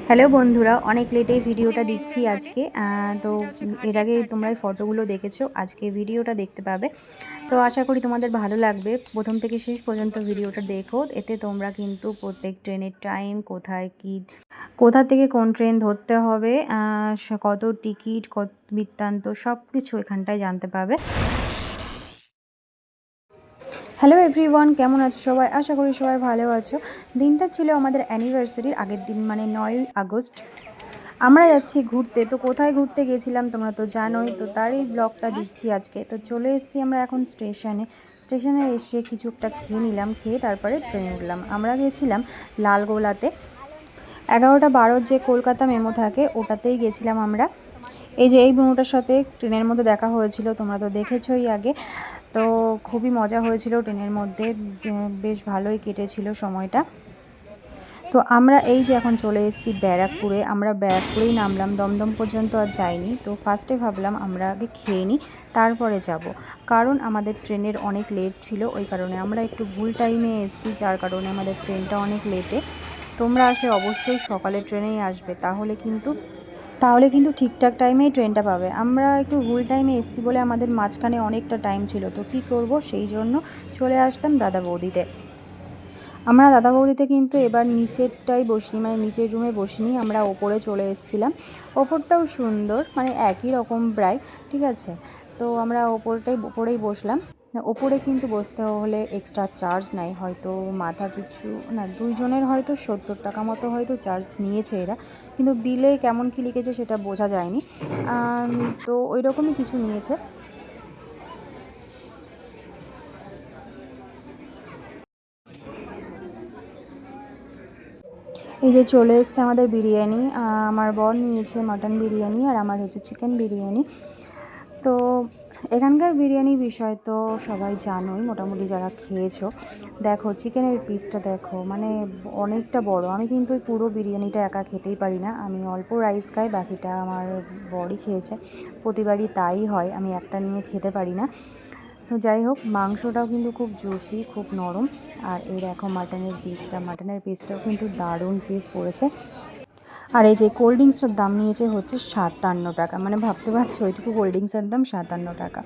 Hello বন্ধুরা, অনেক লেটে ভিডিওটা দিচ্ছি আজকে। তো এর আগে তোমরা এই ফটোগুলো দেখেছো, আজকে ভিডিওটা দেখতে পাবে। তো আশা করি তোমাদের ভালো লাগবে। প্রথম থেকে শেষ পর্যন্ত ভিডিওটা দেখো, এতে তোমরা কিন্তু প্রত্যেক ট্রেনের টাইম, কোথায় কি, কোথা থেকে কোন ট্রেন ধরতে হবে, কত টিকিট, কত বৃত্তান্ত, সব কিছু এখানটায় জানতে পাবে। হ্যালো এভরিওয়ান, কেমন আছো সবাই? আশা করি সবাই ভালো আছো। দিনটা ছিল আমাদের অ্যানিভার্সারির আগের দিন, মানে 9ই আগস্ট। আমরা যাচ্ছি ঘুরতে। তো কোথায় ঘুরতে গেছিলাম তোমরা তো জানোই, তো তারই ব্লগটা দিচ্ছি আজকে। তো চলে এসেছি আমরা এখন স্টেশনে এসে কিছু একটা খেয়ে নিলাম, খেয়ে তারপরে ট্রেনে উঠলাম। আমরা গেছিলাম লালগোলাতে, 11:12 যে কলকাতা মেমো থাকে ওটাতেই গেছিলাম আমরা। এই যে এই বুনুটার সাথে ট্রেনের মধ্যে দেখা হয়েছিল, তোমরা তো দেখেছোই আগে। তো খুবই মজা হয়েছিল ট্রেনের মধ্যে, বেশ ভালোই কেটেছিল সময়টা। তো আমরা এই যে এখন চলে এসেছি ব্যারাকপুরে। আমরা ব্যারাকপুরেই নামলাম, দমদম পর্যন্ত আর যাইনি। তো ফার্স্টে ভাবলাম আমরা আগে খেয়ে নিই, তারপরে যাব, কারণ আমাদের ট্রেনের অনেক লেট ছিল। ওই কারণে আমরা একটু ভুল টাইমে এসেছি, যার কারণে আমাদের ট্রেনটা অনেক লেটে। তোমরা আসলে অবশ্যই সকালের ট্রেনেই আসবে, তাহলে কিন্তু ঠিকঠাক টাইমেই ট্রেনটা পাবে। আমরা একটু ভুল টাইমে এসেছি বলে আমাদের মাঝখানে অনেকটা টাইম ছিল, তো কী করব, সেই জন্য চলে আসলাম দাদা বৌদিতে। আমরা দাদা বৌদিতে কিন্তু এবার নিচেরটাই বসিনি, মানে নিচের রুমে বসিনি, আমরা ওপরে চলে এসেছিলাম। ওপরটাও সুন্দর, মানে একই রকম প্রায়, ঠিক আছে। তো আমরা ওপরেই বসলাম। ওপরে কিন্তু বসতে হলে এক্সট্রা চার্জ নেয়, হয়তো মাথা পিছু না, দুইজনের হয়তো 70 টাকা মতো হয়তো চার্জ নিয়েছে এরা, কিন্তু বিলে কেমন কী লিখেছে সেটা বোঝা যায়নি। তো ওই রকমই কিছু নিয়েছে। এই যে চলে এসছে আমাদের বিরিয়ানি। আমার বর নিয়েছে মাটন বিরিয়ানি, আর আমার হচ্ছে চিকেন বিরিয়ানি। তো এখানকার বিরিয়ানি বিষয় তো সবাই জানোই, মোটামুটি যারা খেয়েছো। দেখো চিকেনের পিসটা দেখো, মানে অনেকটা বড়। আমি কিন্তু ওই পুরো বিরিয়ানিটা একা খেতেই পারি না, আমি অল্প রাইস খাই, বাকিটা আমার বরই খেয়েছে। প্রতিবারই তাই হয়, আমি একটা নিয়ে খেতে পারি না। তো যাই হোক, মাংসটাও কিন্তু খুব জুসি, খুব নরম। আর এই দেখো মাটনের পিসটাও কিন্তু দারুণ পিস পড়েছে। আর এই যে কোল্ড ড্রিঙ্কসটার দাম নিয়েছে হচ্ছে 57 টাকা, মানে ভাবতে পারছো ওইটুকু কোল্ড ড্রিঙ্কসের দাম 57 টাকা।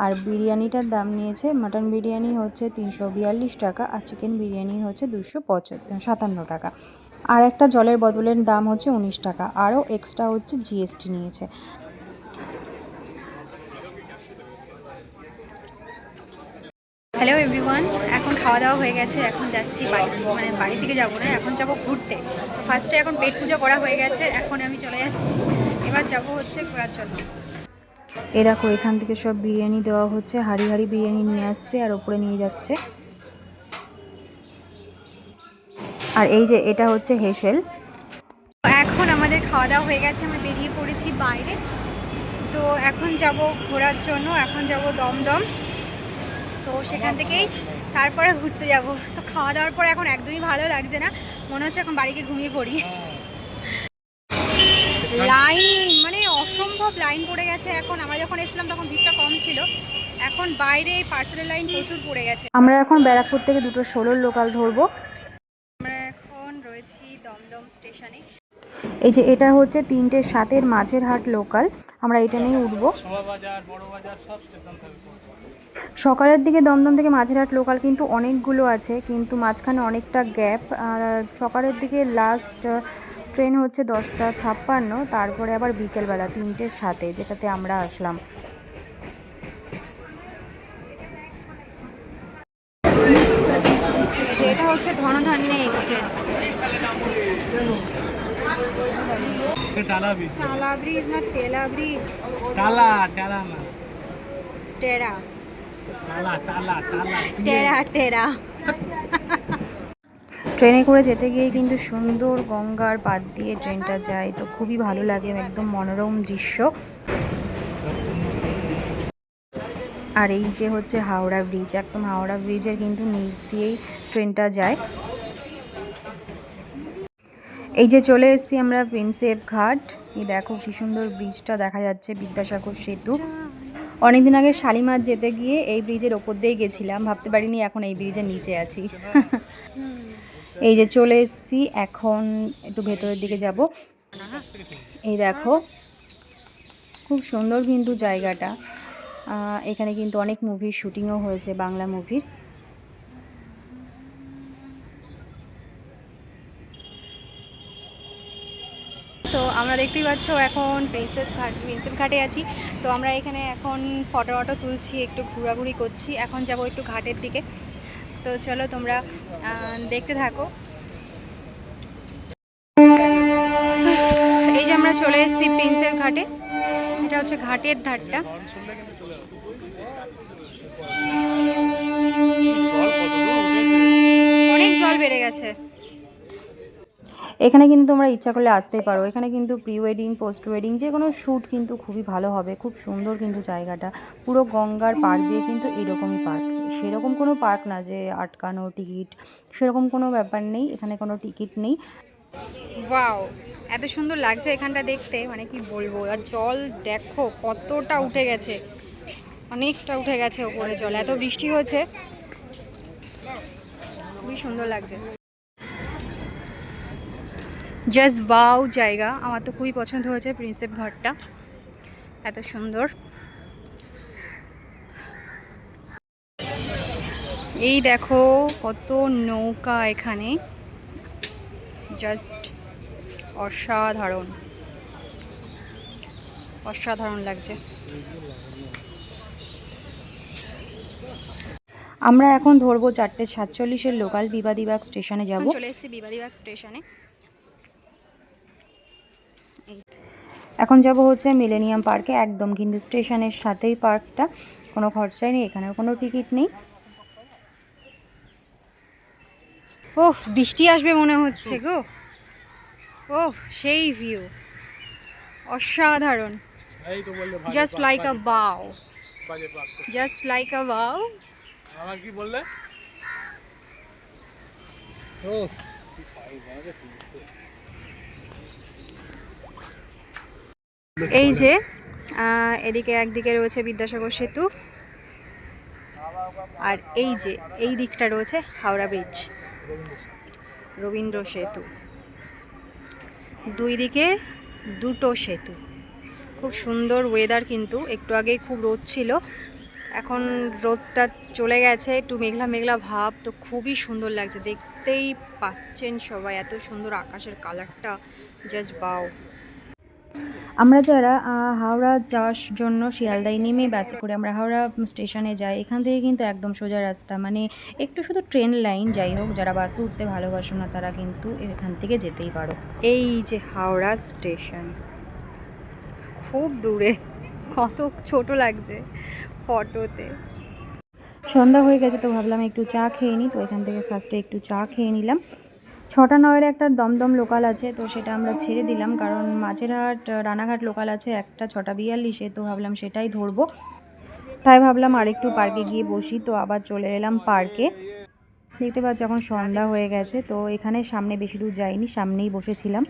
আর বিরিয়ানিটার দাম নিয়েছে, মাটন বিরিয়ানি হচ্ছে 342 টাকা, আর চিকেন বিরিয়ানি হচ্ছে 257 টাকা। আর একটা জলের বোতলের দাম হচ্ছে 19 টাকা, আরও এক্সট্রা হচ্ছে জিএসটি নিয়েছে। হ্যালো এভরিওয়ান, এখন খাওয়া দাওয়া হয়ে গেছে, এখন যাচ্ছি বাড়ি, মানে বাড়ির দিকে যাবো না, এখন যাব ঘুরতে। ফার্স্টে এখন পেট পুজো করা হয়ে গেছে, এখন আমি চলে যাচ্ছি, এবার যাব হচ্ছে ঘোরার জন্য। এ দেখো এখান থেকে সব বিরিয়ানি দেওয়া হচ্ছে, হাঁড়ি হাঁড়ি বিরিয়ানি নিয়ে আসছে আর ওপরে নিয়ে যাচ্ছে। আর এই যে এটা হচ্ছে হেসেল। এখন আমাদের খাওয়া দাওয়া হয়ে গেছে, আমরা বেরিয়ে পড়েছি বাইরে। তো এখন যাব ঘোরার জন্য, এখন যাব দমদম। তো সেখান থেকেই তারপরে ঘুরতে যাব। তো খাওয়া দাওয়ার পর এখন একদমই ভালো লাগছে না, মনে হচ্ছে এখন বাড়ি গিয়ে ঘুমিয়ে পড়ি। লাইন, মানে অসম্ভব লাইন পড়ে গেছে। এখন আমরা যখন এসেছিলাম তখন ভিড়টা কম ছিল, এখন বাইরে পার্সেলের লাইন প্রচুর পড়ে গেছে। আমরা এখন ব্যারাকপুর থেকে 2:16 লোকাল ধরবো। আমরা এখন রয়েছি দমদম স্টেশনে। এই যে এটা হচ্ছে 3:07 মাঝের হাট লোকাল, আমরা এটা নিয়ে উঠবো। সকালের দিকে দমদম থেকে মাঝেরহাট লোকাল কিন্তু অনেকগুলো আছে, কিন্তু মাঝখানে অনেকটা গ্যাপ। আর সকালের দিকে লাস্ট ট্রেন হচ্ছে 10:56, তারপরে আবার বিকেলবেলা 3:07, যেটাতে আমরা আসলাম। এটা হচ্ছে ধনধান্যে এক্সপ্রেস। টালা ব্রিজ না টেলা ব্রিজ? টালা না, টেরা, টেরা। ট্রেনে করে যেতে গিয়ে কিন্তু সুন্দর গঙ্গার পাড় দিয়ে ট্রেনটা যায়, তো খুবই ভালো লাগে, একদম মনোরম দৃশ্য। আর এই যে হচ্ছে হাওড়া ব্রিজ, একদম হাওড়া ব্রিজের কিন্তু নিচ দিয়েই ট্রেনটা যায়। এই যে চলে এসেছি আমরা প্রিন্সেপ ঘাট। এই দেখো কি সুন্দর ব্রিজটা দেখা যাচ্ছে, বিদ্যাসাগর সেতু। অনেকদিন আগে শালিমার যেতে গিয়ে এই ব্রিজের ওপর দিয়ে গেছিলাম, ভাবতে পারিনি এখন এই ব্রিজের নিচে আছি। এই যে চলে এসেছি, এখন একটু ভেতরের দিকে যাব। এই দেখো, খুব সুন্দর কিন্তু জায়গাটা। এখানে কিন্তু অনেক মুভির শুটিংও হয়েছে, বাংলা মুভির। তো আমরা দেখতেই পাচ্ছ এখন প্রিন্সেপ ঘাটে আছি। তো আমরা এখানে এখন ফটো তুলছি, একটু ঘোরাঘুরি করছি। এখন যাব একটু ঘাটের দিকে। তো চলো তোমরা দেখতে থাকো। এই যে আমরা চলে এসেছি প্রিন্সেপ ঘাটে। এটা হচ্ছে ঘাটের ধারটা। অনেক জল বেড়ে গেছে। এখানে কিন্তু তোমরা ইচ্ছা করলে আসতেই পারো। এখানে কিন্তু প্রি ওয়েডিং, পোস্ট ওয়েডিং যে কোনো শ্যুট কিন্তু খুবই ভালো হবে। খুব সুন্দর কিন্তু জায়গাটা, পুরো গঙ্গার পাড় দিয়ে কিন্তু এরকমই পার্ক। সেরকম কোনো পার্ক না যে আটকানো টিকিট, সেরকম কোনো ব্যাপার নেই। এখানে কোনো টিকিট নেই। ওয়াও, এত সুন্দর লাগছে এখানটা দেখতে, মানে কি বলবো। আর জল দেখো কতটা উঠে গেছে, অনেকটা উঠে গেছে ওপরে জল। এত বৃষ্টি হয়েছে, খুবই সুন্দর লাগছে। জাস্ট ওয়াও জায়গা, আমার তো খুবই পছন্দ হয়েছে প্রিন্সেপ ঘাটটা, এত সুন্দর। এই দেখো কত নৌকা এখানে, জাস্ট অসাধারণ অসাধারণ লাগছে। আমরা এখন ধরবো 4:47 লোকাল, বিবাদীবাগ স্টেশনে যাব। চলে এসেছি বিবাদীবাগ স্টেশনে। এখন যাব হচ্ছে মিলেনিয়াম পার্কে, একদম কিন্তু স্টেশনের সাথেই পার্কটা, কোনো খরচাই নেই, এখানেও কোনো টিকিট নেই। ওহ, বৃষ্টি আসবে মনে হচ্ছে গো। ওহ, সেই ভিউ, অসাধারণ। Just like a wow, just like a wow. আমার কি বললে? এই যে এদিকে একদিকে রয়েছে বিদ্যাসাগর সেতু, আর এই যে এই দিকটা রয়েছে হাওড়া ব্রিজ, রবীন্দ্র সেতু। দুই দিকে দুটো সেতু। খুব সুন্দর ওয়েদার, কিন্তু একটু আগে খুব রোদ ছিল, এখন রোদটা চলে গেছে, একটু মেঘলা মেঘলা ভাব। তো খুবই সুন্দর লাগছে, দেখতেই পাচ্ছেন সবাই, এত সুন্দর আকাশের কালারটা, জাস্ট বাও। আমরা যারা হাওড়া যাওয়ার জন্য শিয়ালদায় নেমে বাসে করে আমরা হাওড়া স্টেশনে যাই, এখান থেকে কিন্তু একদম সোজা রাস্তা, মানে একটু শুধু ট্রেন লাইন। যাই হোক, যারা বাসে উঠতে ভালোবাসো না তারা কিন্তু এখান থেকে যেতেই পারো। এই যে হাওড়া স্টেশন, খুব দূরে, কত ছোট লাগছে ফটোতে। সন্ধ্যা হয়ে গেছে, তো ভাবলাম একটু চা খেয়ে নিই। তো এখান থেকে ফার্স্টে একটু চা খেয়ে নিলাম। 6টা 9-এর একটা দমদম লোকাল আছে, তো সেটা আমরা ছেড়ে দিলাম, কারণ মাঝেরহাট রানাঘাট লোকাল আছে একটা 6টা 42-এ, তো ভাবলাম সেটাই ধরবো। তাই ভাবলাম আরেকটু পার্কে গিয়ে বসি, তো আবার চলে এলাম পার্কে। দেখতে পাচ্ছ এখন সন্ধ্যা হয়ে গেছে, তো এখানে সামনে বেশি দূর যাইনি, সামনেই বসেছিলাম।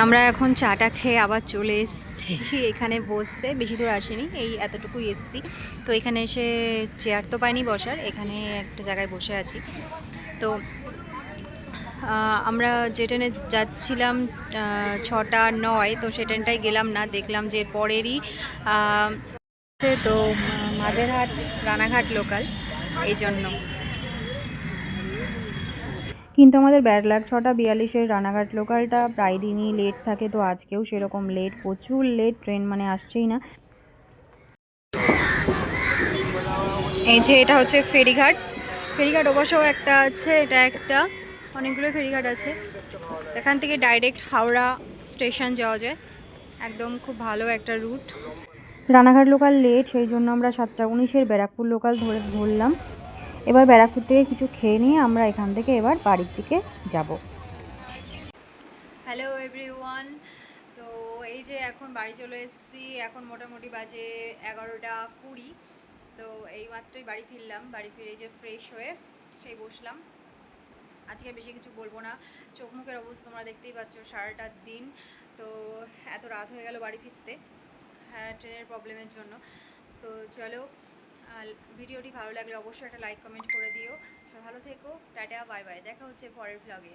আমরা এখন চাটা খেয়ে আবার চলে এসেছি এখানে বসতে, বেশি দূর আসেনি, এই এতটুকুই এসেছি। তো এখানে এসে চেয়ার তো পাইনি বসার, এখানে একটা জায়গায় বসে আছি। তো আমরা যে ট্রেনে যাচ্ছিলাম 6টা 9, তো সে ট্রেনটাই গেলাম না, দেখলাম যে পরেরই তো মাঝেরহাট রানাঘাট লোকাল, এই জন্য। কিন্তু আমাদের ব্যাড লাক, 6টা 42-এর রানাঘাট লোকালটা প্রায় দিনই লেট থাকে, তো আজকেও সেরকম লেট, প্রচুর লেট, ট্রেন মানে আসছেই না। এই যে এটা হচ্ছে ফেরিঘাট, ফেরিঘাট অবশ্য একটা আছে, এটা একটা, অনেকগুলো ফেরিঘাট আছে। এখান থেকে ডাইরেক্ট হাওড়া স্টেশন যাওয়া যায়, একদম খুব ভালো একটা রুট। রানাঘাট লোকাল লেট, সেই জন্য আমরা 7টা 19-এর ব্যারাকপুর লোকাল ধরলাম। এবার ব্যারাকপুর থেকে কিছু খেয়ে নিয়ে আমরা এখান থেকে এবার বাড়ির দিকে যাব। হ্যালো এভরিওয়ান, তো এই যে এখন বাড়ি চলে এসেছি, এখন মোটামুটি বাজে 11টা 20। তো এই মাত্রই বাড়ি ফিরলাম, বাড়ি ফিরে যে ফ্রেশ হয়ে সেই বসলাম। আজকে বেশি কিছু বলবো না, চোখ মুখের অবস্থা তোমরা দেখতেই পাচ্ছ, সারাটা দিন তো এত রাত হয়ে গেল বাড়ি ফিরতে, হ্যাঁ ট্রেনের প্রবলেমের জন্য। তো চলো, ভিডিওটি ভালো লাগলে অবশ্যই একটা লাইক কমেন্ট করে দিও। ভালো থেকো, টাটা বাই বাই, দেখা হচ্ছে পরের ব্লগে।